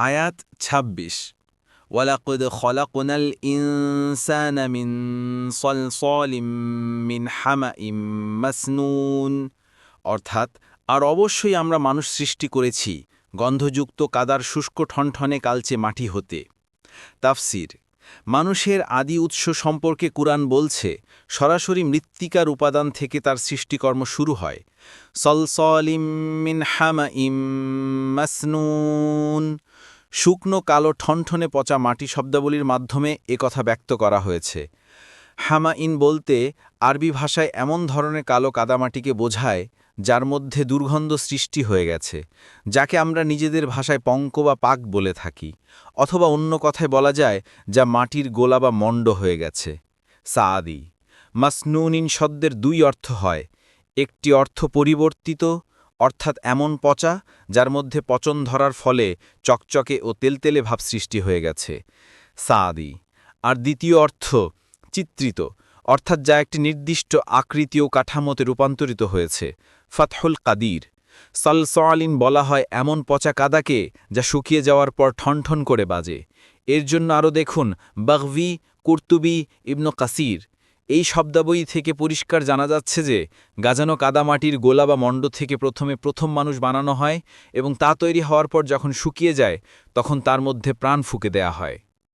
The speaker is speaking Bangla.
আয়াত ২৬ ওয়ালাকুদ খলাকুনাল ইনসানা মিন সলসলিম মিন হামাইম মাসনুন, অর্থাৎ আর অবশ্যই আমরা মানুষ সৃষ্টি করেছি গন্ধযুক্ত কাদার শুষ্ক ঠনঠনে কালচে মাটি হতে। তাফসির: মানুষের আদি উৎস সম্পর্কে কুরআন বলছে সরাসরি মৃত্তিকার উপাদান থেকে তার সৃষ্টিকর্ম শুরু হয়। সলসলিম মিন হামাইম মাসনুন, শুকনো কালো ঠনঠনে পচা মাটি শব্দাবলীর মাধ্যমে একথা ব্যক্ত করা হয়েছে। হামাইন বলতে আরবি ভাষায় এমন ধরনের কালো কাদামাটিকে বোঝায় যার মধ্যে দুর্গন্ধ সৃষ্টি হয়ে গেছে, যাকে আমরা নিজেদের ভাষায় পঙ্ক বা পাক বলে থাকি, অথবা অন্য কথায় বলা যায় যা মাটির গোলা বা মণ্ড হয়ে গেছে। সাআদি: মাসনুনিন শব্দের দুই অর্থ হয়। একটি অর্থ পরিবর্তিত, অর্থাৎ এমন পচা যার মধ্যে পচন ধরার ফলে চকচকে ও তেলতেলে ভাব সৃষ্টি হয়ে গেছে। সাআদি: আর দ্বিতীয় অর্থ চিত্রিত, অর্থাৎ যা একটি নির্দিষ্ট আকৃতি ও কাঠামোতে রূপান্তরিত হয়েছে। ফাতহুল কাদির: সলসলিন বলা হয় এমন পচা কাদাকে যা শুকিয়ে যাওয়ার পর ঠনঠন করে বাজে। এর জন্য আরও দেখুন বাগভি, কুর্তুবি, ইবনে কাসির। এই শব্দাবলী থেকে পরিষ্কার জানা যাচ্ছে যে গাজানো কাদামাটির গোলা বা মণ্ড থেকে প্রথম মানুষ বানানো হয় এবং তা তৈরি হওয়ার পর যখন শুকিয়ে যায় তখন তার মধ্যে প্রাণ ফুঁকে দেয়া হয়।